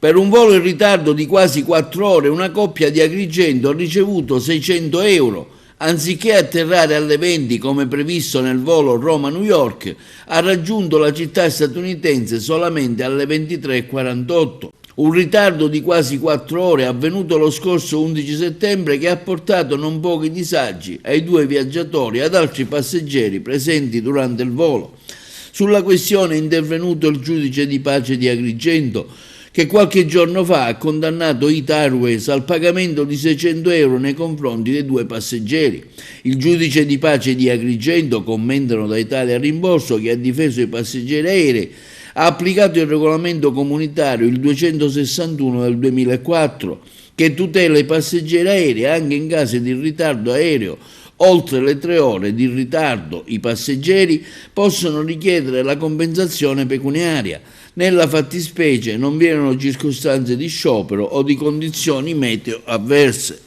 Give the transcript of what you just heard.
Per un volo in ritardo di quasi 4 ore una coppia di Agrigento ha ricevuto 600 euro. Anziché atterrare alle 20 come previsto nel volo Roma-New York, ha raggiunto la città statunitense solamente alle 23:48. Un ritardo di quasi 4 ore avvenuto lo scorso 11 settembre che ha portato non pochi disagi ai due viaggiatori e ad altri passeggeri presenti durante il volo. Sulla questione è intervenuto il giudice di pace di Agrigento, che qualche giorno fa ha condannato Ita Airways al pagamento di 600 euro nei confronti dei due passeggeri. Il giudice di pace di Agrigento, commentano da Italia Rimborso, che ha difeso i passeggeri aerei, ha applicato il regolamento comunitario il 261 del 2004, che tutela i passeggeri aerei anche in caso di ritardo aereo. Oltre le 3 ore di ritardo, i passeggeri possono richiedere la compensazione pecuniaria. Nella fattispecie non vi erano circostanze di sciopero o di condizioni meteo avverse.